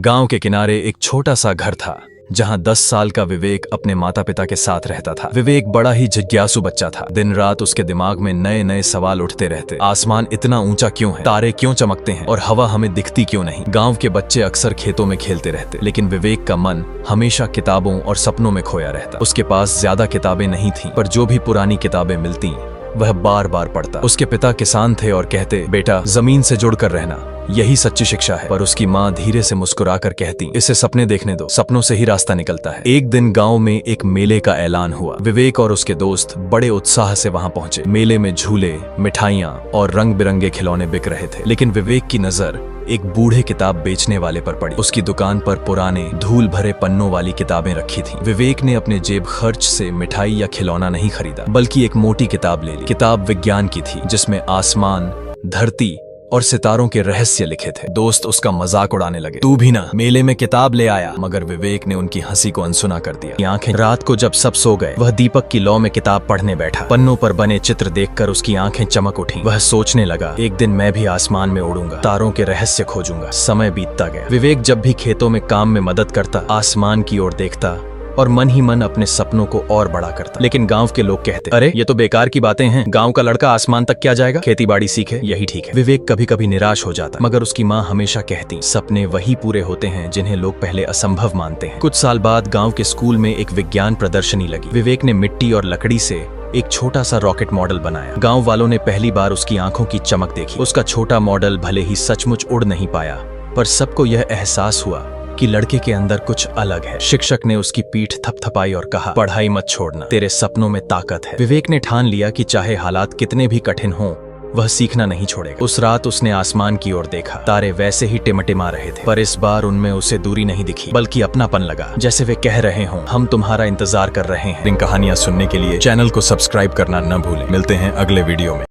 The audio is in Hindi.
गांव के किनारे एक छोटा सा घर था जहां 10 साल का विवेक अपने माता पिता के साथ रहता था। विवेक बड़ा ही जिज्ञासु बच्चा था। दिन रात उसके दिमाग में नए नए सवाल उठते रहते। आसमान इतना ऊंचा क्यों है, तारे क्यों चमकते हैं और हवा हमें दिखती क्यों नहीं। गांव के बच्चे अक्सर खेतों में खेलते रहते, लेकिन विवेक का मन हमेशा किताबों और सपनों में खोया रहता। उसके पास ज्यादा किताबें नहीं थी, पर जो भी पुरानी किताबें मिलती वह बार बार पढ़ता। उसके पिता किसान थे और कहते, बेटा जमीन से जुड़कर रहना, यही सच्ची शिक्षा है। पर उसकी माँ धीरे से मुस्कुराकर कहती, इसे सपने देखने दो, सपनों से ही रास्ता निकलता है। एक दिन गांव में एक मेले का ऐलान हुआ। विवेक और उसके दोस्त बड़े उत्साह से वहां पहुंचे। मेले में झूले, मिठाइयां और रंग बिरंगे खिलौने बिक रहे थे, लेकिन विवेक की नजर एक बूढ़े किताब बेचने वाले पर पड़ी। उसकी दुकान पर पुराने धूल भरे पन्नों वाली किताबें रखी थीं। विवेक ने अपने जेब खर्च से मिठाई या खिलौना नहीं खरीदा, बल्कि एक मोटी किताब ले ली। किताब विज्ञान की थी, जिसमें आसमान, धरती और सितारों के रहस्य लिखे थे। दोस्त उसका मजाक उड़ाने लगे, तू भी ना मेले में किताब ले आया। मगर विवेक ने उनकी हंसी को अनसुना कर दिया। आंखें रात को जब सब सो गए, वह दीपक की लौ में किताब पढ़ने बैठा। पन्नों पर बने चित्र देखकर उसकी आंखें चमक उठी। वह सोचने लगा, एक दिन मैं भी आसमान में उड़ूंगा, तारों के रहस्य खोजूंगा। समय बीतता गया। विवेक जब भी खेतों में काम में मदद करता, आसमान की ओर देखता और मन ही मन अपने सपनों को और बड़ा करता। लेकिन गांव के लोग कहते, अरे ये तो बेकार की बातें हैं, गांव का लड़का आसमान तक क्या जाएगा, खेती बाड़ी सीखे, यही ठीक है। विवेक कभी कभी निराश हो जाता, मगर उसकी माँ हमेशा कहती, सपने वही पूरे होते हैं जिन्हें लोग पहले असंभव मानते हैं। कुछ साल बाद गांव के स्कूल में एक विज्ञान प्रदर्शनी लगी। विवेक ने मिट्टी और लकड़ी से एक छोटा सा रॉकेट मॉडल बनाया। गांव वालों ने पहली बार उसकी आंखों की चमक देखी। उसका छोटा मॉडल भले ही सचमुच उड़ नहीं पाया, पर सबको यह एहसास हुआ कि लड़के के अंदर कुछ अलग है। शिक्षक ने उसकी पीठ थपथपाई और कहा, पढ़ाई मत छोड़ना, तेरे सपनों में ताकत है। विवेक ने ठान लिया कि चाहे हालात कितने भी कठिन हों, वह सीखना नहीं छोड़ेगा। उस रात उसने आसमान की ओर देखा। तारे वैसे ही टिमटिमा रहे थे, पर इस बार उनमें उसे दूरी नहीं दिखी, बल्कि अपनापन लगा, जैसे वे कह रहे हों, हम तुम्हारा इंतजार कर रहे हैं। इन कहानियां सुनने के लिए चैनल को सब्सक्राइब करना न भूलें। मिलते हैं अगले वीडियो में।